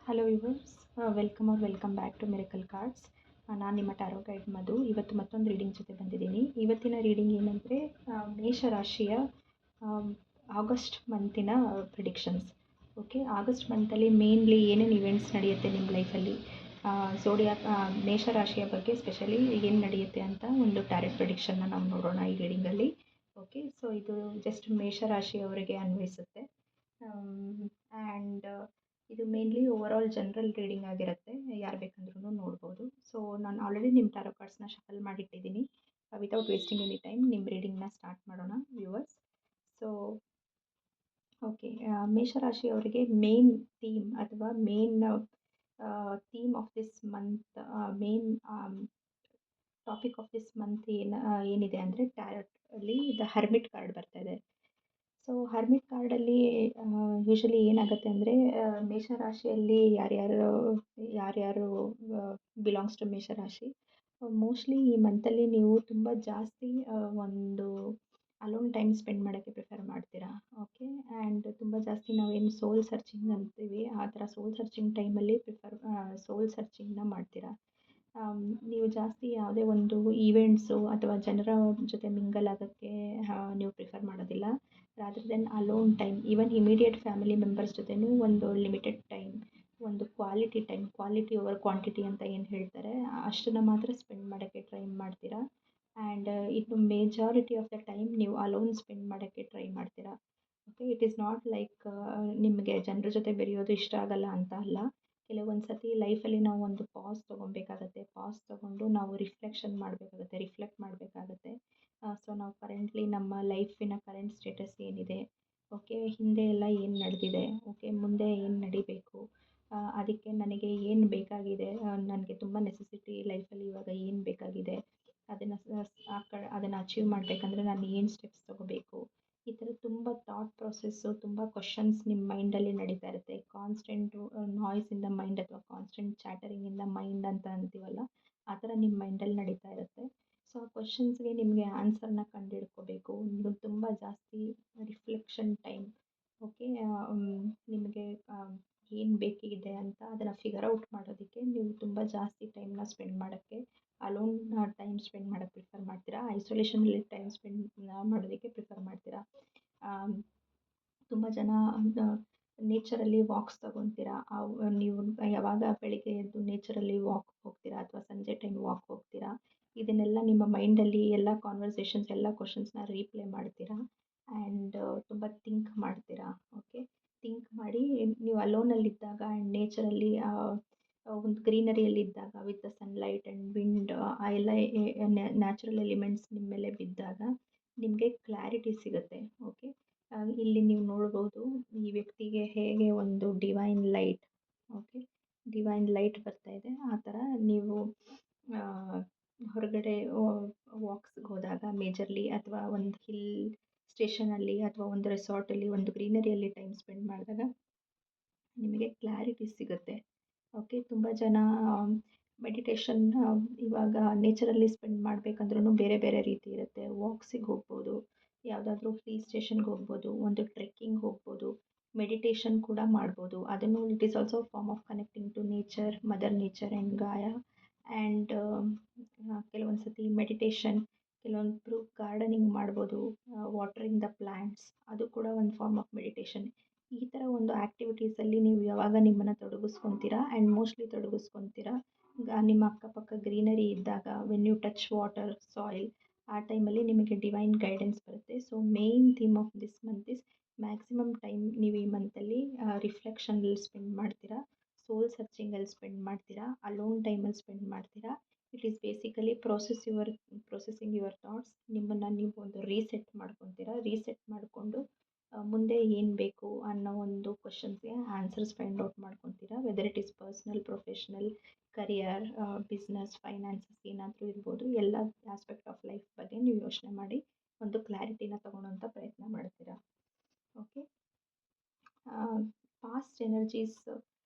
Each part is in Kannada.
Hello viewers, welcome back to miracle cards. ನಾನು ನಿಮ್ಮ ಟ್ಯಾರೋ ಗೈಡ್ ಮಧು. ಇವತ್ತು ಮತ್ತೊಂದು ರೀಡಿಂಗ್ ಜೊತೆ ಬಂದಿದ್ದೀನಿ. ಇವತ್ತಿನ ರೀಡಿಂಗ್ ಏನಂದರೆ ಮೇಷರಾಶಿಯ ಆಗಸ್ಟ್ ಮಂತಿನ ಪ್ರಿಡಿಕ್ಷನ್ಸ್. ಓಕೆ, ಆಗಸ್ಟ್ ಮಂತಲ್ಲಿ ಮೇನ್ಲಿ ಏನೇನು ಇವೆಂಟ್ಸ್ ನಡೆಯುತ್ತೆ ನಿಮ್ಮ ಲೈಫಲ್ಲಿ, ಝೋಡಿಯಾಕ್ ಮೇಷರಾಶಿಯ ಬಗ್ಗೆ ಸ್ಪೆಷಲಿ ಏನು ನಡೆಯುತ್ತೆ ಅಂತ ಒಂದು ಟ್ಯಾರೆಟ್ ಪ್ರಿಡಿಕ್ಷನ್ನ ನಾವು ನೋಡೋಣ ಈ ರೀಡಿಂಗಲ್ಲಿ. ಓಕೆ, ಸೊ ಇದು ಜಸ್ಟ್ ಮೇಷರಾಶಿಯವರಿಗೆ ಅನ್ವಯಿಸುತ್ತೆ. ಆ್ಯಂಡ್ ಇದು ಮೇನ್ಲಿ ಓವರಾಲ್ ಜನರಲ್ ರೀಡಿಂಗ್ ಆಗಿರುತ್ತೆ, ಯಾರು ಬೇಕಂದ್ರೂ ನೋಡ್ಬೋದು. ಸೊ ನಾನು ಆಲ್ರೆಡಿ ನಿಮ್ಮ ಟ್ಯಾರೋ ಕಾರ್ಡ್ಸ್ನ ಶಫಲ್ ಮಾಡಿಟ್ಟಿದ್ದೀನಿ. ವಿತೌಟ್ ವೇಸ್ಟಿಂಗ್ ಎನಿ ಟೈಮ್ ನಿಮ್ಮ ರೀಡಿಂಗ್ನ ಸ್ಟಾರ್ಟ್ ಮಾಡೋಣ ವ್ಯೂವರ್ಸ್. ಸೊ ಓಕೆ, ಮೇಷರಾಶಿಯವರಿಗೆ ಮೇನ್ ಥೀಮ್ ಅಥವಾ main theme of this month, main topic of this month ಏನಿದೆ ಅಂದರೆ ಟ್ಯಾರೋಟಲ್ಲಿ ದ ಹರ್ಮಿಟ್ ಕಾರ್ಡ್ ಬರ್ತಾ ಇದೆ. ಸೊ ಹರ್ಮಿಟ್ ಕಾರ್ಡಲ್ಲಿ ಯೂಶಲಿ ಏನಾಗುತ್ತೆ ಅಂದರೆ ಮೇಷರಾಶಿಯಲ್ಲಿ ಯಾರ್ಯಾರು ಬಿಲಾಂಗ್ಸ್ ಟು ಮೇಷರಾಶಿ, ಮೋಸ್ಟ್ಲಿ ಈ ಮಂತಲ್ಲಿ ನೀವು ತುಂಬ ಜಾಸ್ತಿ ಒಂದು ಅಲೋನ್ ಟೈಮ್ ಸ್ಪೆಂಡ್ ಮಾಡೋಕ್ಕೆ ಪ್ರಿಫರ್ ಮಾಡ್ತೀರಾ. ಓಕೆ, ಆ್ಯಂಡ್ ತುಂಬ ಜಾಸ್ತಿ ನಾವೇನು ಸೋಲ್ ಸರ್ಚಿಂಗ್ ಅಂತೀವಿ, ಆ ಥರ ಸೋಲ್ ಸರ್ಚಿಂಗ್ ಟೈಮಲ್ಲಿ ಸೋಲ್ ಸರ್ಚಿಂಗ್ನ ಮಾಡ್ತೀರಾ. ನೀವು ಜಾಸ್ತಿ ಯಾವುದೇ ಒಂದು ಈವೆಂಟ್ಸು ಅಥವಾ ಜನರ ಜೊತೆ ಮಿಂಗಲ್ ಆಗೋಕ್ಕೆ ನೀವು ಪ್ರಿಫರ್ ಮಾಡೋದಿಲ್ಲ. Rather then alone time, even immediate family members ಜೊತೆನೂ ಒಂದು ಲಿಮಿಟೆಡ್ ಟೈಮ್, ಒಂದು quality time, quality over quantity ಅಂತ ಏನು ಹೇಳ್ತಾರೆ, ಅಷ್ಟನ್ನು ಮಾತ್ರ ಸ್ಪೆಂಡ್ ಮಾಡೋಕ್ಕೆ ಟ್ರೈ ಮಾಡ್ತೀರಾ. ಆ್ಯಂಡ್ ಇನ್ನು ಮೇಜಾರಿಟಿ ಆಫ್ ದ ಟೈಮ್ ನೀವು ಅಲೋನ್ ಸ್ಪೆಂಡ್ ಮಾಡೋಕ್ಕೆ ಟ್ರೈ ಮಾಡ್ತೀರಾ. Okay, it is not like ನಿಮಗೆ ಜನರ ಜೊತೆ ಬೆರೆಯೋದು ಇಷ್ಟ ಆಗಲ್ಲ ಅಂತ ಅಲ್ಲ. ಕೆಲವೊಂದು ಸತಿ ಲೈಫಲ್ಲಿ ನಾವು ಒಂದು ಪಾಸ್ ತೊಗೊಬೇಕಾಗತ್ತೆ. ಪಾಸ್ ತೊಗೊಂಡು ನಾವು ರಿಫ್ಲೆಕ್ಟ್ ಮಾಡಬೇಕಾಗತ್ತೆ. ಸೊ ನಾವು ಕರೆಂಟ್ಲಿ ನಮ್ಮ ಲೈಫಿನ ಕರೆಂಟ್ ಸ್ಟೇಟಸ್ ಏನಿದೆ, ಓಕೆ, ಹಿಂದೆ ಎಲ್ಲ ಏನು ನಡೆದಿದೆ, ಓಕೆ, ಮುಂದೆ ಏನು ನಡಿಬೇಕು, ಅದಕ್ಕೆ ನನಗೆ ಏನು ಬೇಕಾಗಿದೆ, ನನಗೆ ತುಂಬ ನೆಸೆಸಿಟಿ ಲೈಫಲ್ಲಿ ಇವಾಗ ಏನು ಬೇಕಾಗಿದೆ, ಅದನ್ನು ಅಚೀವ್ ಮಾಡಬೇಕಂದ್ರೆ ನಾನು ಏನು ಸ್ಟೆಪ್ಸ್ ತೊಗೋಬೇಕು, ಈ ಥರ ತುಂಬ ಥಾಟ್ ಪ್ರೊಸೆಸ್ಸು, ತುಂಬ ಕ್ವಶನ್ಸ್ ನಿಮ್ಮ ಮೈಂಡಲ್ಲಿ ನಡೀತಾ ಇರುತ್ತೆ. Constant noise in the mind ಅಥವಾ ಕಾನ್ಸ್ಟೆಂಟ್ ಚಾಟರಿಂಗ್ ಇನ್ ದ ಮೈಂಡ್ ಅಂತ ಅಂತೀವಲ್ಲ, ಆ ಥರ ನಿಮ್ಮ ಮೈಂಡಲ್ಲಿ ನಡೀತಾ ಇರುತ್ತೆ. ಸೊ ಆ ಕ್ವಶನ್ಸ್ಗೆ ನಿಮಗೆ ಆನ್ಸರ್ನ ಕಂಡುಹಿಡ್ಕೋಬೇಕು. ನೀವು ತುಂಬ ಜಾಸ್ತಿ ರಿಫ್ಲೆಕ್ಷನ್ ಟೈಮ್, ಓಕೆ, ನಿಮಗೆ ಏನು ಬೇಕಿದೆ ಅಂತ ಅದನ್ನು ಫಿಗರ್ ಔಟ್ ಮಾಡೋದಕ್ಕೆ ನೀವು ತುಂಬ ಜಾಸ್ತಿ ಟೈಮ್ನ ಸ್ಪೆಂಡ್ ಮಾಡೋಕ್ಕೆ, ಅಲೋನ್ ಟೈಮ್ ಸ್ಪೆಂಡ್ ಮಾಡೋಕ್ಕೆ ಪ್ರಿಫರ್ ಮಾಡ್ತೀರಾ. ಐಸೋಲೇಷನಲ್ಲಿ ಟೈಮ್ ಸ್ಪೆಂಡ್ ಮಾಡೋದಕ್ಕೆ ಪ್ರಿಫರ್ ಮಾಡ್ತೀರಾ. ತುಂಬ ಜನ ನೇಚರಲ್ಲಿ ವಾಕ್ಸ್ ತೊಗೊತೀರಾ. ನೀವು ಯಾವಾಗ ಬೆಳಿಗ್ಗೆ ಎದ್ದು ನೇಚರಲ್ಲಿ ವಾಕ್ ಹೋಗ್ತೀರಾ ಅಥವಾ ಸಂಜೆ ಟೈಮ್ ವಾಕ್ ಹೋಗ್ತೀರಾ, ಇದನ್ನೆಲ್ಲ ನಿಮ್ಮ ಮೈಂಡಲ್ಲಿ ಎಲ್ಲ ಕಾನ್ವರ್ಸೇಷನ್ಸ್, ಎಲ್ಲ ಕ್ವಶನ್ಸ್ನ ರೀಪ್ಲೇ ಮಾಡ್ತೀರಾ. ಆ್ಯಂಡ್ ತುಂಬ ಥಿಂಕ್ ಮಾಡ್ತೀರಾ. ಓಕೆ, ಥಿಂಕ್ ಮಾಡಿ ನೀವು ಅಲೋನಲ್ಲಿದ್ದಾಗ ಆ್ಯಂಡ್ ನೇಚರಲ್ಲಿ ಒಂದು ಗ್ರೀನರಿಯಲ್ಲಿದ್ದಾಗ with the sunlight and wind, ಆ ಎಲ್ಲ ನ್ಯಾಚುರಲ್ ಎಲಿಮೆಂಟ್ಸ್ ನಿಮ್ಮ ಮೇಲೆ ಬಿದ್ದಾಗ ನಿಮಗೆ ಕ್ಲಾರಿಟಿ ಸಿಗುತ್ತೆ. ಓಕೆ, ಇಲ್ಲಿ ನೀವು ನೋಡ್ಬೋದು ಈ ವ್ಯಕ್ತಿಗೆ ಹೇಗೆ ಒಂದು divine light, okay, divine light ಬರ್ತಾ ಇದೆ. ಆ ಥರ ನೀವು ಹೊರಗಡೆ ವಾಕ್ಸ್ಗೆ ಹೋದಾಗ ಮೇಜರ್ಲಿ, ಅಥವಾ ಒಂದು ಹಿಲ್ ಸ್ಟೇಷನಲ್ಲಿ ಅಥವಾ ಒಂದು ರೆಸಾರ್ಟಲ್ಲಿ ಒಂದು ಗ್ರೀನರಿಯಲ್ಲಿ ಟೈಮ್ ಸ್ಪೆಂಡ್ ಮಾಡಿದಾಗ ನಿಮಗೆ ಕ್ಲಾರಿಟಿ ಸಿಗುತ್ತೆ. ಓಕೆ, ತುಂಬ ಜನ ಮೆಡಿಟೇಷನ್ ಇವಾಗ ನೇಚರಲ್ಲಿ ಸ್ಪೆಂಡ್ ಮಾಡಬೇಕಂದ್ರೂ ಬೇರೆ ಬೇರೆ ರೀತಿ ಇರುತ್ತೆ. ವಾಕ್ಸಿಗೆ ಹೋಗ್ಬೋದು, ಯಾವುದಾದ್ರೂ ಹಿಲ್ ಸ್ಟೇಷನ್ಗೆ ಹೋಗ್ಬೋದು, ಒಂದು ಟ್ರೆಕ್ಕಿಂಗ್ ಹೋಗ್ಬೋದು, ಮೆಡಿಟೇಷನ್ ಕೂಡ ಮಾಡ್ಬೋದು. ಅದನ್ನು it is also form of connecting to nature, mother nature and Gaia. And ಕೆಲವೊಂದು ಸತಿ ಮೆಡಿಟೇಷನ್, ಕೆಲವೊಂದು ಗಾರ್ಡನಿಂಗ್ ಮಾಡ್ಬೋದು, ವಾಟರಿಂಗ್ ದ ಪ್ಲ್ಯಾಂಟ್ಸ್, ಅದು ಕೂಡ ಒಂದು ಫಾರ್ಮ್ ಆಫ್ ಮೆಡಿಟೇಷನ್. ಈ ಥರ ಒಂದು ಆ್ಯಕ್ಟಿವಿಟೀಸಲ್ಲಿ ನೀವು ಯಾವಾಗ ನಿಮ್ಮನ್ನು ತೊಡಗಿಸ್ಕೊತೀರಾ ಆ್ಯಂಡ್ ಮೋಸ್ಟ್ಲಿ ತೊಡಗಿಸ್ಕೊತೀರಾ, ನಿಮ್ಮ ಅಕ್ಕಪಕ್ಕ ಗ್ರೀನರಿ ಇದ್ದಾಗ, when you touch water, soil, ಆ ಟೈಮಲ್ಲಿ ನಿಮಗೆ ಡಿವೈನ್ ಗೈಡೆನ್ಸ್ ಬರುತ್ತೆ. So main theme of this month is maximum time ನೀವು ಈ ಮಂತಲ್ಲಿ ರಿಫ್ಲೆಕ್ಷನಲ್ಲಿ ಸ್ಪೆಂಡ್ ಮಾಡ್ತೀರಾ, ಸೋಲ್ ಸರ್ಚಿಂಗಲ್ಲಿ ಸ್ಪೆಂಡ್ ಮಾಡ್ತೀರಾ, ಅಲೋನ್ ಟೈಮಲ್ಲಿ ಸ್ಪೆಂಡ್ ಮಾಡ್ತೀರಾ. It is basically processing your thoughts. ನಿಮ್ಮನ್ನು ನೀವು ಒಂದು ರೀಸೆಟ್ ಮಾಡಿಕೊಂಡು ಮುಂದೆ ಏನು ಬೇಕು ಅನ್ನೋ ಒಂದು ಕ್ವಶನ್ಸ್ಗೆ ಆನ್ಸರ್ಸ್ ಫೈಂಡ್ ಔಟ್ ಮಾಡ್ಕೊತೀರಾ. Whether it is personal, professional, career, business, finances ಏನಾದರೂ ಇರ್ಬೋದು. ಎಲ್ಲ ಆಸ್ಪೆಕ್ಟ್ ಆಫ್ ಲೈಫ್ ಬಗ್ಗೆ ನೀವು ಯೋಚನೆ ಮಾಡಿ ಒಂದು ಕ್ಲಾರಿಟಿನ ತೊಗೊಳ್ಳೋಂಥ ಪ್ರಯತ್ನ ಮಾಡ್ತೀರಾ. ಓಕೆ, ಪಾಸ್ಟ್ ಎನರ್ಜೀಸ್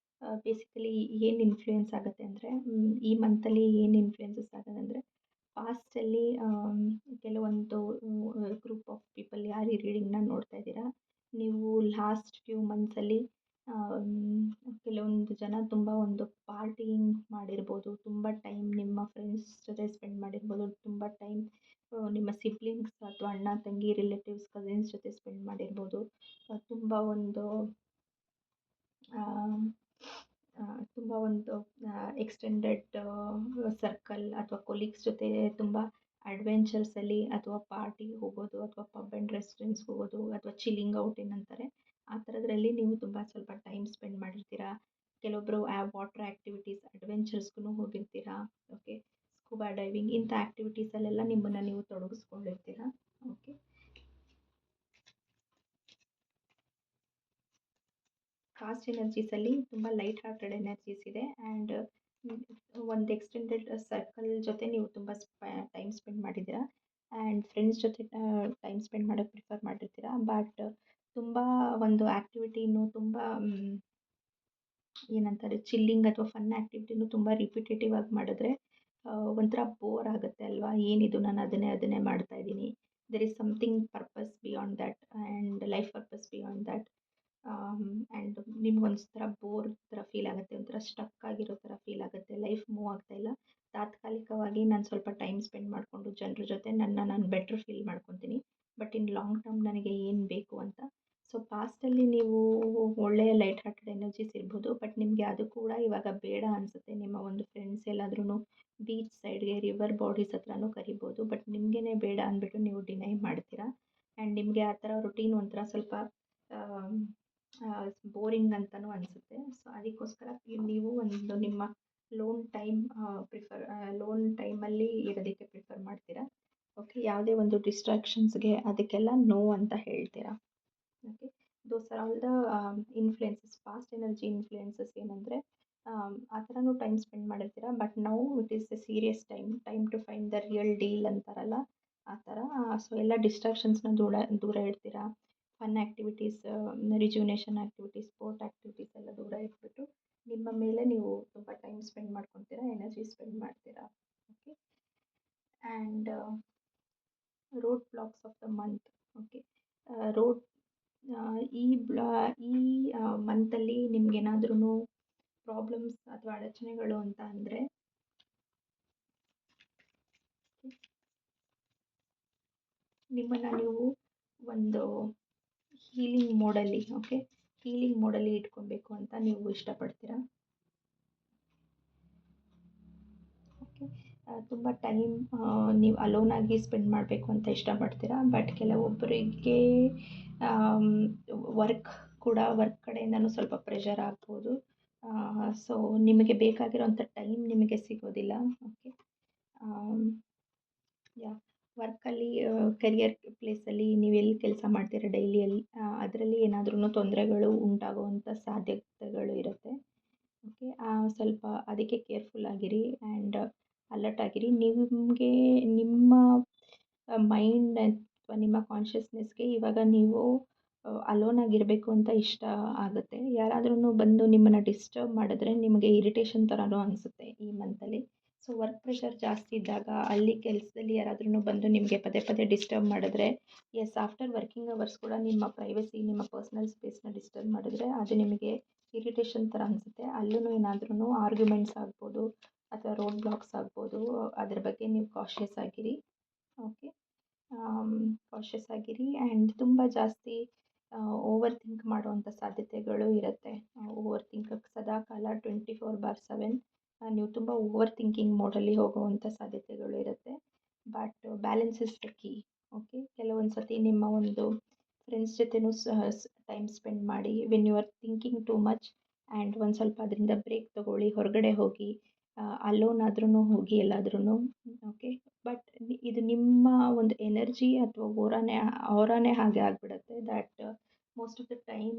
ಬೇಸಿಕಲಿ ಏನು ಇನ್ಫ್ಲೂಯೆನ್ಸ್ ಆಗುತ್ತೆ ಅಂದರೆ, ಈ ಮಂತಲ್ಲಿ ಏನು ಇನ್ಫ್ಲೂಯೆನ್ಸಸ್ ಆಗೋದು ಅಂದರೆ, ಪಾಸ್ಟಲ್ಲಿ ಕೆಲವೊಂದು ಗ್ರೂಪ್ ಆಫ್ ಪೀಪಲ್ ಯಾರು ಈ ರೀಡಿಂಗ್ನ ನೋಡ್ತಾ ಇದ್ದೀರಾ, ನೀವು ಲಾಸ್ಟ್ ಫ್ಯೂ ಮಂತ್ಸಲ್ಲಿ ಕೆಲವೊಂದು ಜನ ತುಂಬ ಒಂದು ಪಾರ್ಟಿಯಿಂಗ್ ಮಾಡಿರ್ಬೋದು, ತುಂಬ ಟೈಮ್ ನಿಮ್ಮ ಫ್ರೆಂಡ್ಸ್ ಜೊತೆ ಸ್ಪೆಂಡ್ ಮಾಡಿರ್ಬೋದು, ತುಂಬ ಟೈಮ್ ನಿಮ್ಮ ಸಿಬ್ಲಿಂಗ್ಸ್ ಅಥವಾ ಅಣ್ಣ ತಂಗಿ ರಿಲೇಟಿವ್ಸ್ ಕಸಿನ್ಸ್ ಜೊತೆ ಸ್ಪೆಂಡ್ ಮಾಡಿರ್ಬೋದು, ತುಂಬ ಒಂದು ತುಂಬ ಒಂದು ಎಕ್ಸ್ಟೆಂಡೆಡ್ ಸರ್ಕಲ್ ಅಥವಾ ಕೊಲೀಗ್ಸ್ ಜೊತೆ ತುಂಬ ಅಡ್ವೆಂಚರ್ಸಲ್ಲಿ ಅಥವಾ ಪಾರ್ಟಿಗೆ ಹೋಗೋದು ಅಥವಾ ಪಬ್ ಆ್ಯಂಡ್ ರೆಸ್ಟೋರೆಂಟ್ಸ್ಗೆ ಹೋಗೋದು ಅಥವಾ ಚಿಲ್ಲಿಂಗ್ ಔಟ್ ಏನಂತಾರೆ ಆ ಥರದ್ರಲ್ಲಿ ನೀವು ತುಂಬ ಸ್ವಲ್ಪ ಟೈಮ್ ಸ್ಪೆಂಡ್ ಮಾಡಿರ್ತೀರ. ಕೆಲವೊಬ್ಬರು ವಾಟರ್ ಆ್ಯಕ್ಟಿವಿಟೀಸ್ ಅಡ್ವೆಂಚರ್ಸ್ಗೂ ಹೋಗಿರ್ತೀರ. ಓಕೆ, ಸ್ಕೂಬಾ ಡೈವಿಂಗ್ ಇಂಥ ಆ್ಯಕ್ಟಿವಿಟೀಸಲ್ಲೆಲ್ಲ ನಿಮ್ಮನ್ನು ನೀವು ತೊಡಗಿಸ್ಕೊಂಡಿರ್ತೀರ. ಓಕೆ, ಕಾಸ್ಟ್ ಎನರ್ಜೀಸಲ್ಲಿ ತುಂಬ ಲೈಟ್ ಹಾರ್ಟೆಡ್ ಎನರ್ಜೀಸ್ ಇದೆ ಆ್ಯಂಡ್ ಒಂದು ಎಕ್ಸ್ಟೆಂಡೆಡ್ ಸರ್ಕಲ್ ಜೊತೆ ನೀವು ತುಂಬ ಟೈಮ್ ಸ್ಪೆಂಡ್ ಮಾಡಿದ್ದೀರಾ ಆ್ಯಂಡ್ ಫ್ರೆಂಡ್ಸ್ ಜೊತೆ ಟೈಮ್ ಸ್ಪೆಂಡ್ ಮಾಡೋಕ್ಕೆ ಪ್ರಿಫರ್ ಮಾಡಿರ್ತೀರ. ಬಟ್ ತುಂಬ ಒಂದು ಆ್ಯಕ್ಟಿವಿಟಿನೂ ತುಂಬ ಏನಂತಾರೆ ಚಿಲ್ಲಿಂಗ್ ಅಥವಾ ಫನ್ ಆ್ಯಕ್ಟಿವಿಟಿನೂ ತುಂಬ ರಿಪಿಟೇಟಿವ್ ಆಗಿ ಮಾಡಿದ್ರೆ ಒಂಥರ ಬೋರ್ ಆಗುತ್ತೆ ಅಲ್ವಾ, ಏನಿದು ನಾನು ಅದನ್ನೇ ಮಾಡ್ತಾ ಇದ್ದೀನಿ. There is something purpose beyond that and life purpose beyond that and ನಿಮ್ಗೆ ಒಂಥರ ಬೋರ್ ಥರ ಫೀಲ್ ಆಗುತ್ತೆ, ಒಂಥರ ಸ್ಟಕ್ ಆಗಿರೋ ಥರ ಫೀಲ್ ಆಗುತ್ತೆ, ಲೈಫ್ ಮೂವ್ ಆಗ್ತಾ ಇಲ್ಲ. ತಾತ್ಕಾಲಿಕವಾಗಿ ನಾನು ಸ್ವಲ್ಪ ಟೈಮ್ ಸ್ಪೆಂಡ್ ಮಾಡಿಕೊಂಡು ಜನರ ಜೊತೆ ನಾನು ಬೆಟ್ರ್ ಫೀಲ್ ಮಾಡ್ಕೊತೀನಿ. ಬಟ್ ಇನ್ ಲಾಂಗ್ ಟರ್ಮ್ ನನಗೆ ಏನು ಬೇಕು ಅಂತ. ಸೊ ಪಾಸ್ಟಲ್ಲಿ ನೀವು ಒಳ್ಳೆಯ ಲೈಟ್ ಹಾರ್ಟೆಡ್ ಎನರ್ಜೀಸ್ ಇರ್ಬೋದು, ಬಟ್ ನಿಮಗೆ ಅದು ಕೂಡ ಇವಾಗ ಬೇಡ ಅನಿಸುತ್ತೆ. ನಿಮ್ಮ ಒಂದು ಫ್ರೆಂಡ್ಸ್ ಎಲ್ಲಾದ್ರೂ ಬೀಚ್ ಸೈಡ್ಗೆ ರಿವರ್ ಬಾಡೀಸ್ ಹತ್ರನೂ ಕರಿಬೋದು, ಬಟ್ ನಿಮಗೇ ಬೇಡ ಅಂದ್ಬಿಟ್ಟು ನೀವು ಡಿನೈ ಮಾಡ್ತೀರಾ ಆ್ಯಂಡ್ ನಿಮಗೆ ಆ ಥರ ರೊಟೀನ್ ಒಂಥರ ಸ್ವಲ್ಪ ಬೋರಿಂಗ್ ಅಂತಲೂ ಅನಿಸುತ್ತೆ. ಸೊ ಅದಕ್ಕೋಸ್ಕರ ನೀವು ಒಂದು ನಿಮ್ಮ ಲೋನ್ ಟೈಮಲ್ಲಿ ಇರೋದಕ್ಕೆ ಪ್ರಿಫರ್ ಮಾಡ್ತೀರಾ. ಓಕೆ, ಯಾವುದೇ ಒಂದು ಡಿಸ್ಟ್ರಾಕ್ಷನ್ಸ್ಗೆ ಅದಕ್ಕೆಲ್ಲ ನೋ ಅಂತ ಹೇಳ್ತೀರಾ. Okay, those are all the influences, past energy influences ಏನಂದರೆ ಆ ಥರನೂ ಟೈಮ್ ಸ್ಪೆಂಡ್ ಮಾಡಿರ್ತೀರ. But now it is a serious time to find the real deal ಅಂತಾರಲ್ಲ ಆ ಥರ. ಸೊ ಎಲ್ಲ ಡಿಸ್ಟ್ರಾಕ್ಷನ್ಸ್ನ ದೂರ ಇಡ್ತೀರಾ. Fun activities, rejuvenation activities, sport activities ಎಲ್ಲ ದೂರ ಇಟ್ಬಿಟ್ಟು ನಿಮ್ಮ ಮೇಲೆ ನೀವು ತುಂಬ ಟೈಮ್ ಸ್ಪೆಂಡ್ ಮಾಡ್ಕೊತೀರಾ, ಎನರ್ಜಿ ಸ್ಪೆಂಡ್ ಮಾಡ್ತೀರಾ. Okay, and road blocks of the month. Okay, road ಈ ಮಂತಲ್ಲಿ ನಿಮ್ಗೇನಾದ್ರೂ ಪ್ರಾಬ್ಲಮ್ಸ್ ಅಥವಾ ಅಡಚಣೆಗಳು ಅಂತ ಅಂದರೆ ನಿಮ್ಮನ್ನು ನೀವು ಒಂದು ಹೀಲಿಂಗ್ ಮೋಡಲ್ಲಿ ಇಟ್ಕೊಬೇಕು ಅಂತ ನೀವು ಇಷ್ಟಪಡ್ತೀರಾ. ಓಕೆ, ತುಂಬ ಟೈಮ್ ನೀವು ಅಲೋನಾಗಿ ಸ್ಪೆಂಡ್ ಮಾಡಬೇಕು ಅಂತ ಇಷ್ಟಪಡ್ತೀರಾ. ಬಟ್ ಕೆಲವೊಬ್ಬರಿಗೆ ವರ್ಕ್ ಕಡೆಯಿಂದನೂ ಸ್ವಲ್ಪ ಪ್ರೆಷರ್ ಆಗ್ಬೋದು. ಸೊ ನಿಮಗೆ ಬೇಕಾಗಿರೋಂಥ ಟೈಮ್ ನಿಮಗೆ ಸಿಗೋದಿಲ್ಲ. ಓಕೆ, ವರ್ಕಲ್ಲಿ ಕರಿಯರ್ ಪ್ಲೇಸಲ್ಲಿ ನೀವು ಎಲ್ಲಿ ಕೆಲಸ ಮಾಡ್ತೀರ ಡೈಲಿಯಲ್ಲಿ ಅದರಲ್ಲಿ ಏನಾದ್ರೂ ತೊಂದರೆಗಳು ಉಂಟಾಗುವಂಥ ಸಾಧ್ಯತೆಗಳು ಇರುತ್ತೆ. ಓಕೆ, ಸ್ವಲ್ಪ ಅದಕ್ಕೆ ಕೇರ್ಫುಲ್ ಆಗಿರಿ ಆ್ಯಂಡ್ ಅಲರ್ಟ್ ಆಗಿರಿ. ನಿಮಗೆ ನಿಮ್ಮ ಮೈಂಡ್ ಅಥವಾ ನಿಮ್ಮ ಕಾನ್ಷಿಯಸ್ನೆಸ್ಗೆ ಇವಾಗ ನೀವು ಅಲೋನ್ ಆಗಿರಬೇಕು ಅಂತ ಇಷ್ಟ ಆಗುತ್ತೆ. ಯಾರಾದ್ರೂ ಬಂದು ನಿಮ್ಮನ್ನು ಡಿಸ್ಟರ್ಬ್ ಮಾಡಿದ್ರೆ ನಿಮಗೆ ಇರಿಟೇಷನ್ ಥರನೂ ಅನಿಸುತ್ತೆ ಈ ಮಂತಲ್ಲಿ. ಸೊ ವರ್ಕ್ ಪ್ರೆಷರ್ ಜಾಸ್ತಿ ಇದ್ದಾಗ ಅಲ್ಲಿ ಕೆಲಸದಲ್ಲಿ ಯಾರಾದ್ರೂ ಬಂದು ನಿಮಗೆ ಪದೇ ಡಿಸ್ಟರ್ಬ್ ಮಾಡಿದ್ರೆ, ಎಸ್ ಆಫ್ಟರ್ ವರ್ಕಿಂಗ್ ಅವರ್ಸ್ ಕೂಡ ನಿಮ್ಮ ಪ್ರೈವಸಿ, ನಿಮ್ಮ ಪರ್ಸ್ನಲ್ ಸ್ಪೇಸ್ನ ಡಿಸ್ಟರ್ಬ್ ಮಾಡಿದ್ರೆ ಅದು ನಿಮಗೆ ಇರಿಟೇಷನ್ ಥರ ಅನಿಸುತ್ತೆ. ಅಲ್ಲೂ ಏನಾದ್ರೂ ಆರ್ಗ್ಯುಮೆಂಟ್ಸ್ ಆಗ್ಬೋದು ಅಥವಾ ರೋಡ್ ಬ್ಲಾಕ್ಸ್ ಆಗ್ಬೋದು. ಅದ್ರ ಬಗ್ಗೆ ನೀವು ಕಾಷಿಯಸ್ ಆಗಿರಿ. ಓಕೆ, ಕಾಷಿಯಸ್ ಆಗಿರಿ ಆ್ಯಂಡ್ ತುಂಬ ಜಾಸ್ತಿ ಓವರ್ ಥಿಂಕ್ ಮಾಡುವಂಥ ಸಾಧ್ಯತೆಗಳು ಇರುತ್ತೆ. ಓವರ್ ಥಿಂಕಕ್ಕೆ ಸದಾಕಾಲ 24/7 ನೀವು ತುಂಬ ಓವರ್ ಥಿಂಕಿಂಗ್ ಮೋಡಲ್ಲಿ ಹೋಗುವಂಥ ಸಾಧ್ಯತೆಗಳು ಇರುತ್ತೆ. But balance is the key. Okay, ಕೆಲವೊಂದು ಸತಿ ನಿಮ್ಮ ಒಂದು ಫ್ರೆಂಡ್ಸ್ ಜೊತೆನೂ ಟೈಮ್ ಸ್ಪೆಂಡ್ ಮಾಡಿ. When you are thinking too much and ಒಂದು ಸ್ವಲ್ಪ ಅದರಿಂದ ಬ್ರೇಕ್ ತೊಗೊಳ್ಳಿ, ಹೊರಗಡೆ ಹೋಗಿ ಅಲೋನ್ ಆದ್ರೂ ಹೋಗಿ ಎಲ್ಲಾದ್ರೂ. ಓಕೆ, ಬಟ್ ಇದು ನಿಮ್ಮ ಒಂದು ಎನರ್ಜಿ ಅಥವಾ ಔರಾನೇ ಹಾಗೆ ಆಗಿಬಿಡುತ್ತೆ that most of the time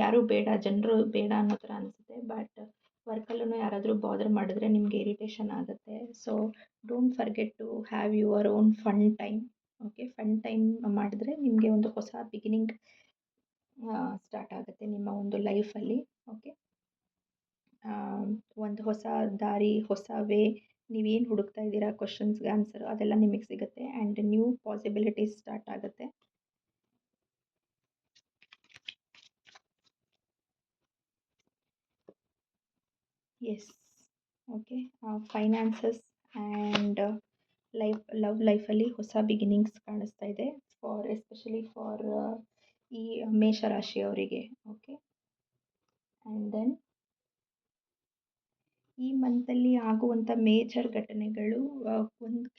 ಯಾರೂ ಬೇಡ, ಜನರು ಬೇಡ ಅನ್ನೋ ಥರ ಅನಿಸುತ್ತೆ. ಬಟ್ ವರ್ಕಲ್ಲೂ ಯಾರಾದರೂ ಬಾದರ್ ಮಾಡಿದ್ರೆ ನಿಮಗೆ ಇರಿಟೇಷನ್ ಆಗುತ್ತೆ. So don't forget to have your own fun time. Okay, fun time ಮಾಡಿದ್ರೆ ನಿಮಗೆ ಒಂದು ಹೊಸ ಬಿಗಿನಿಂಗ್ ಸ್ಟಾರ್ಟ್ ಆಗುತ್ತೆ ನಿಮ್ಮ ಒಂದು ಲೈಫಲ್ಲಿ. ಓಕೆ, ಒಂದು ಹೊಸ ದಾರಿ, ಹೊಸ ವೇ, ನೀವೇನು ಹುಡುಕ್ತಾ ಇದ್ದೀರಾ ಕ್ವಶನ್ಸ್ಗೆ ಆನ್ಸರ್ ಅದೆಲ್ಲ ನಿಮಗೆ ಸಿಗುತ್ತೆ ಆ್ಯಂಡ್ ನ್ಯೂ ಪಾಸಿಬಿಲಿಟೀಸ್ ಸ್ಟಾರ್ಟ್ ಆಗುತ್ತೆ. ಎಸ್. ಓಕೆ. ಫೈನಾನ್ಸಸ್ ಆ್ಯಂಡ್ ಲೈಫಲ್ಲಿ ಹೊಸ ಬಿಗಿನಿಂಗ್ಸ್ ಕಾಣಿಸ್ತಾ ಇದೆ, ಎಸ್ಪೆಷಲಿ ಫಾರ್ ಈ ಮೇಷರಾಶಿಯವರಿಗೆ. ಓಕೆ. ಆ್ಯಂಡ್ ದೆನ್ ಈ ಮಂತಲ್ಲಿ ಆಗುವಂಥ ಮೇಜರ್ ಘಟನೆಗಳು,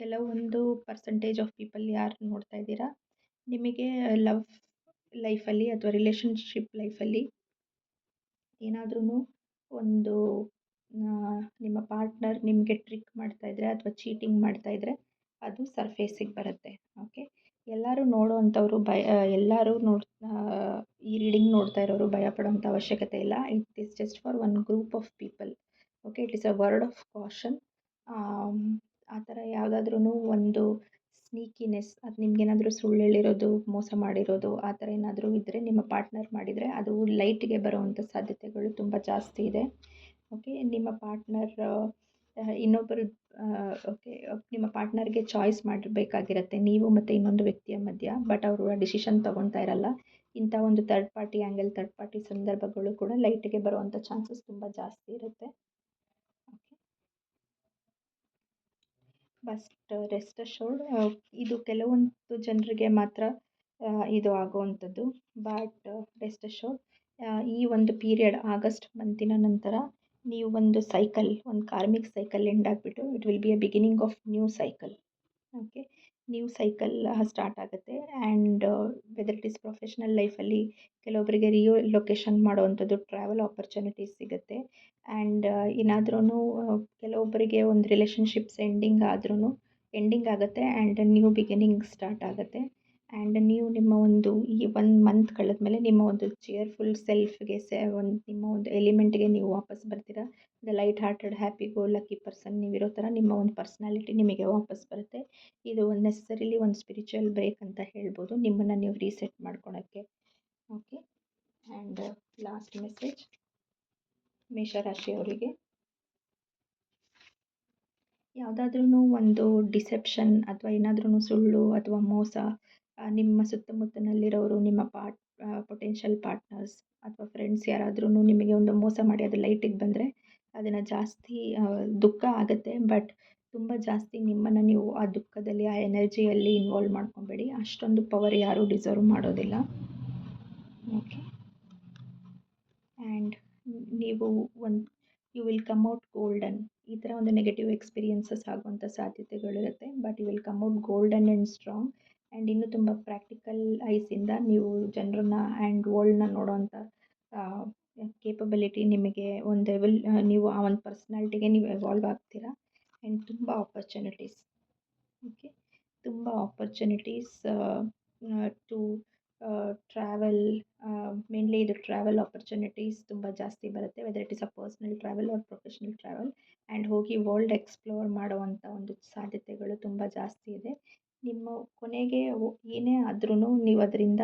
ಕೆಲವೊಂದು ಪರ್ಸೆಂಟೇಜ್ ಆಫ್ ಪೀಪಲ್ ಯಾರು ನೋಡ್ತಾ ಇದ್ದೀರಾ, ನಿಮಗೆ ಲವ್ ಲೈಫಲ್ಲಿ ಅಥವಾ ರಿಲೇಷನ್ಶಿಪ್ ಲೈಫಲ್ಲಿ ಏನಾದ್ರೂ ಒಂದು ನಿಮ್ಮ ಪಾರ್ಟ್ನರ್ ನಿಮಗೆ ಟ್ರಿಕ್ ಮಾಡ್ತಾಯಿದ್ರೆ ಅಥವಾ ಚೀಟಿಂಗ್ ಮಾಡ್ತಾಯಿದ್ರೆ ಅದು ಸರ್ಫೇಸಿಗೆ ಬರುತ್ತೆ. ಓಕೆ. ಎಲ್ಲರೂ ನೋಡೋವಂಥವ್ರು ಎಲ್ಲರೂ ಈ ರೀಡಿಂಗ್ ನೋಡ್ತಾ ಇರೋರು ಭಯ ಪಡೋಂಥ ಅವಶ್ಯಕತೆ ಇಲ್ಲ. It is just for one group of people. Okay. It is a word of caution. ಆ ಥರ ಯಾವುದಾದ್ರೂ ಒಂದು ಸ್ನೀಕಿನೆಸ್, ಅದು ನಿಮ್ಗೇನಾದರೂ ಸುಳ್ಳು ಹೇಳಿರೋದು, ಮೋಸ ಮಾಡಿರೋದು, ಆ ಥರ ಏನಾದರೂ ಇದ್ದರೆ ನಿಮ್ಮ ಪಾರ್ಟ್ನರ್ ಮಾಡಿದರೆ ಅದು ಲೈಟ್ಗೆ ಬರೋವಂಥ ಸಾಧ್ಯತೆಗಳು ತುಂಬ ಜಾಸ್ತಿ ಇದೆ. ಓಕೆ. ನಿಮ್ಮ ಪಾರ್ಟ್ನರ್ ಇನ್ನೊಬ್ಬರು ಓಕೆ, ನಿಮ್ಮ ಪಾರ್ಟ್ನರ್ಗೆ ಚಾಯ್ಸ್ ಮಾಡಬೇಕಾಗಿರುತ್ತೆ ನೀವು ಮತ್ತು ಇನ್ನೊಂದು ವ್ಯಕ್ತಿಯ ಮಧ್ಯ, ಬಟ್ ಅವರು ಡಿಸಿಷನ್ ತೊಗೊಳ್ತಾ ಇರಲ್ಲ. ಇಂಥ ಒಂದು third party angle, third party ಸಂದರ್ಭಗಳು ಕೂಡ ಲೈಟ್ಗೆ ಬರುವಂಥ ಚಾನ್ಸಸ್ ತುಂಬ ಜಾಸ್ತಿ ಇರುತ್ತೆ. ಓಕೆ. ಬಟ್ ರೆಸ್ಟ್ ಅಶ್ಯೂರ್ಡ್, ಇದು ಕೆಲವೊಂದು ಜನರಿಗೆ ಮಾತ್ರ ಇದು ಆಗುವಂಥದ್ದು. ಬಟ್ ರೆಸ್ಟ್ ಅಶ್ಯೂರ್ಡ್, ಈ ಒಂದು ಪೀರಿಯಡ್ ಆಗಸ್ಟ್ ಮಂತಿನ ನಂತರ ನೀವು ಒಂದು ಕಾರ್ಮಿಕ್ ಸೈಕಲ್ ಎಂಡ್ ಆಗಿಬಿಟ್ಟು it will be a beginning of new cycle. Okay. New cycle start ಆಗುತ್ತೆ. And whether it is professional ಲೈಫಲ್ಲಿ ಕೆಲವೊಬ್ಬರಿಗೆ ಲೊಕೇಶನ್ ಮಾಡುವಂಥದ್ದು, ಟ್ರಾವೆಲ್ ಆಪರ್ಚುನಿಟೀಸ್ ಸಿಗುತ್ತೆ. ಆ್ಯಂಡ್ ಏನಾದ್ರೂ ಕೆಲವೊಬ್ಬರಿಗೆ ಒಂದು ರಿಲೇಷನ್ಶಿಪ್ಸ್ ಎಂಡಿಂಗ್ ಆಗುತ್ತೆ ಆ್ಯಂಡ್ ನ್ಯೂ ಬಿಗಿನಿಂಗ್ ಸ್ಟಾರ್ಟ್ ಆಗುತ್ತೆ. ಆ್ಯಂಡ್ ನೀವು ನಿಮ್ಮ ಒಂದು ಈ 1 ಮಂತ್ ಕಳೆದ್ಮೇಲೆ ನಿಮ್ಮ ಒಂದು ಚೇರ್ಫುಲ್ ಸೆಲ್ಫ್ಗೆ ನಿಮ್ಮ ಒಂದು ಎಲಿಮೆಂಟ್ಗೆ ನೀವು ವಾಪಸ್ ಬರ್ತೀರಾ. The light hearted, happy go lucky person ನೀವಿರೋ ಥರ ನಿಮ್ಮ ಒಂದು ಪರ್ಸ್ನಾಲಿಟಿ ನಿಮಗೆ ವಾಪಸ್ ಬರುತ್ತೆ. ಇದು ನೆಸೆಸರಿಲಿ ಒಂದು ಸ್ಪಿರಿಚುವಲ್ ಬ್ರೇಕ್ ಅಂತ ಹೇಳ್ಬೋದು, ನಿಮ್ಮನ್ನು ನೀವು ರೀಸೆಟ್ ಮಾಡ್ಕೊಳಕ್ಕೆ. ಓಕೆ. ಆ್ಯಂಡ್ ಲಾಸ್ಟ್ ಮೆಸೇಜ್ ಮೇಷರಾಶಿಯವರಿಗೆ, ಯಾವುದಾದ್ರೂ ಒಂದು ಡಿಸೆಪ್ಷನ್ ಅಥವಾ ಏನಾದ್ರೂ ಸುಳ್ಳು ಅಥವಾ ಮೋಸ ನಿಮ್ಮ ಸುತ್ತಮುತ್ತಲಿರೋರು, ನಿಮ್ಮ ಪೊಟೆನ್ಷಿಯಲ್ ಪಾರ್ಟ್ನರ್ಸ್ ಅಥವಾ ಫ್ರೆಂಡ್ಸ್ ಯಾರಾದ್ರೂ ನಿಮಗೆ ಒಂದು ಮೋಸ ಮಾಡಿ ಅದು ಲೈಟಿಗೆ ಬಂದರೆ ಅದನ್ನು ಜಾಸ್ತಿ ದುಃಖ ಆಗುತ್ತೆ. ಬಟ್ ತುಂಬ ಜಾಸ್ತಿ ನಿಮ್ಮನ್ನು ನೀವು ಆ ದುಃಖದಲ್ಲಿ, ಆ ಎನರ್ಜಿಯಲ್ಲಿ ಇನ್ವಾಲ್ವ್ ಮಾಡ್ಕೊಬೇಡಿ. ಅಷ್ಟೊಂದು ಪವರ್ ಯಾರೂ ಡಿಸರ್ವ್ ಮಾಡೋದಿಲ್ಲ. ಓಕೆ. ಆ್ಯಂಡ್ ನೀವು you will come out golden. ಈ ಥರ ಒಂದು ನೆಗೆಟಿವ್ ಎಕ್ಸ್ಪೀರಿಯನ್ಸಸ್ ಆಗುವಂಥ ಸಾಧ್ಯತೆಗಳಿರುತ್ತೆ. But you will come out golden and strong. And ಇನ್ನೂ ತುಂಬ ಪ್ರಾಕ್ಟಿಕಲ್ ಐಸಿಂದ ನೀವು ಜನರನ್ನ ಆ್ಯಂಡ್ ವರ್ಲ್ಡ್ನ ನೋಡೋವಂಥ ಕೇಪಬಿಲಿಟಿ ನಿಮಗೆ ಒಂದು ಲೆವೆಲ್, ನೀವು ಆ ಒಂದು ಪರ್ಸ್ನಾಲಿಟಿಗೆ ನೀವು ಎವಾಲ್ವ್ ಆಗ್ತೀರಾ. ಆ್ಯಂಡ್ ತುಂಬ ಆಪರ್ಚುನಿಟೀಸ್, ಓಕೆ, ತುಂಬ ಆಪರ್ಚುನಿಟೀಸ್ ಟು ಟ್ರಾವೆಲ್, ಮೇನ್ಲಿ ಇದು ಟ್ರಾವೆಲ್ ಆಪರ್ಚುನಿಟೀಸ್ ತುಂಬ ಜಾಸ್ತಿ ಬರುತ್ತೆ. Whether it is a personal travel or professional travel. And ಹೋಗಿ ವರ್ಲ್ಡ್ ಎಕ್ಸ್ಪ್ಲೋರ್ ಮಾಡುವಂಥ ಒಂದು ಸಾಧ್ಯತೆಗಳು ತುಂಬ ಜಾಸ್ತಿ ಇದೆ. ನಿಮ್ಮ ಕೊನೆಗೆ ಏನೇ ಆದ್ರೂ ನೀವು ಅದರಿಂದ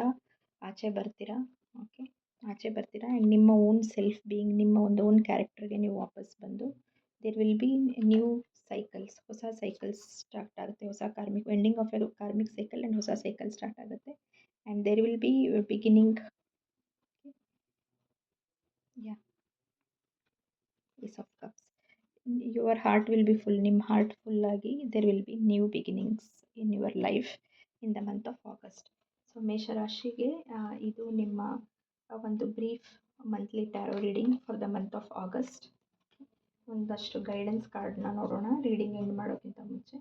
ಆಚೆ ಬರ್ತೀರಾ. ಓಕೆ. ಆಚೆ ಬರ್ತೀರಾ ಆ್ಯಂಡ್ ನಿಮ್ಮ ಓನ್ ಸೆಲ್ಫ್ ಬೀಯಿಂಗ್, ನಿಮ್ಮ ಒಂದು ಓನ್ ಕ್ಯಾರೆಕ್ಟರ್ಗೆ ನೀವು ವಾಪಸ್ ಬಂದು there will be new cycles, ಹೊಸ ಸೈಕಲ್ಸ್ ಸ್ಟಾರ್ಟ್ ಆಗುತ್ತೆ. ಹೊಸ ending of a karmic cycle and ಹೊಸ ಸೈಕಲ್ ಸ್ಟಾರ್ಟ್ ಆಗುತ್ತೆ. And there will be beginning. Yeah, ace of cups. Your heart will be full. ನಿಮ್ಮ ಹಾರ್ಟ್ ಫುಲ್ಲಾಗಿ there will be new beginnings in your life in the month of August. So ಮೇಷರಾಶಿಗೆ ಇದು ನಿಮ್ಮ ಒಂದು brief monthly tarot reading for the month of August. ಒಂದಷ್ಟು ಗೈಡೆನ್ಸ್ ಕಾರ್ಡ್ನ ನೋಡೋಣ ರೀಡಿಂಗ್ ಎಂಡ್ ಮಾಡೋಕ್ಕಿಂತ ಮುಂಚೆ.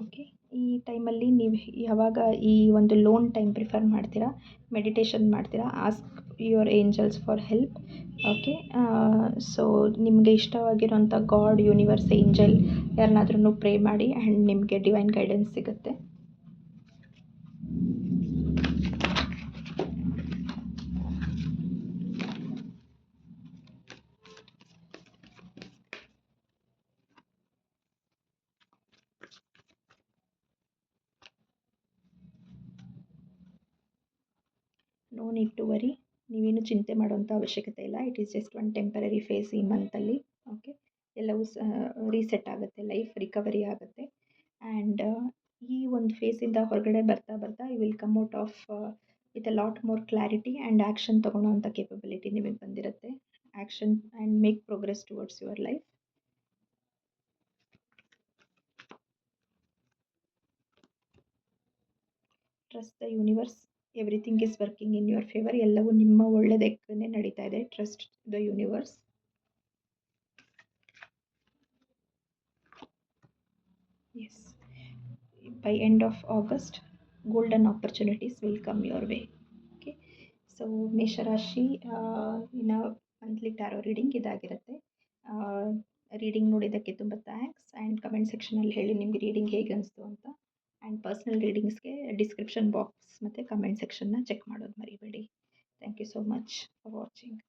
ಓಕೆ. ಈ ಟೈಮಲ್ಲಿ ನೀವು ಯಾವಾಗ ಈ ಒಂದು ಲೋನ್ ಟೈಮ್ ಪ್ರಿಫರ್ ಮಾಡ್ತೀರಾ, ಮೆಡಿಟೇಷನ್ ಮಾಡ್ತೀರಾ, ask your angels for help. Okay. So ನಿಮಗೆ ಇಷ್ಟವಾಗಿರೋಂಥ ಗಾಡ್, ಯೂನಿವರ್ಸ್, ಏಂಜಲ್ ಯಾರನ್ನಾದ್ರೂ ಪ್ರೇ ಮಾಡಿ ಆ್ಯಂಡ್ ನಿಮಗೆ ಡಿವೈನ್ ಗೈಡೆನ್ಸ್ ಸಿಗುತ್ತೆ. No need to worry. ನೀವೇನು ಚಿಂತೆ ಮಾಡುವಂಥ ಅವಶ್ಯಕತೆ ಇಲ್ಲ. It is just one temporary phase ಈ ಮಂತಲ್ಲಿ. ಓಕೆ. ಎಲ್ಲವೂ ರೀಸೆಟ್ ಆಗುತ್ತೆ, ಲೈಫ್ ರಿಕವರಿ ಆಗುತ್ತೆ. ಆ್ಯಂಡ್ ಈ ಒಂದು ಫೇಸಿಂದ ಹೊರಗಡೆ ಬರ್ತಾ ಬರ್ತಾ you will come out of with a lot more clarity and action ತೊಗೊಳೋವಂಥ ಕೇಪಬಿಲಿಟಿ ನಿಮಗೆ ಬಂದಿರುತ್ತೆ. Action and make progress towards your life. Trust the universe, everything is working in your favour. ಎಲ್ಲವೂ ನಿಮ್ಮ ಒಳ್ಳೆಯದಕ್ಕೇ ನಡೀತಾ ಇದೆ. Trust the universe. Yes, by end of August, golden opportunities will come your way. Okay, so ಮೇಷರಾಶಿ ಇನ್ನ ಮಂತ್ಲಿ ಟ್ಯಾರೋ ರೀಡಿಂಗ್ ಇದಾಗಿರುತ್ತೆ. ರೀಡಿಂಗ್ ನೋಡಿದ್ದಕ್ಕೆ ತುಂಬ ಥ್ಯಾಂಕ್ಸ್. ಆ್ಯಂಡ್ ಕಮೆಂಟ್ ಸೆಕ್ಷನಲ್ಲಿ ಹೇಳಿ ನಿಮಗೆ ರೀಡಿಂಗ್ ಹೇಗೆ ಅನಿಸ್ತು ಅಂತ. ಆ್ಯಂಡ್ ಪರ್ಸ್ನಲ್ ರೀಡಿಂಗ್ಸ್ಗೆ ಡಿಸ್ಕ್ರಿಪ್ಷನ್ ಬಾಕ್ಸ್ ಮತ್ತು ಕಮೆಂಟ್ ಸೆಕ್ಷನ್ನ ಚೆಕ್ ಮಾಡೋದು ಮರಿಬೇಡಿ. Thank you so much for watching.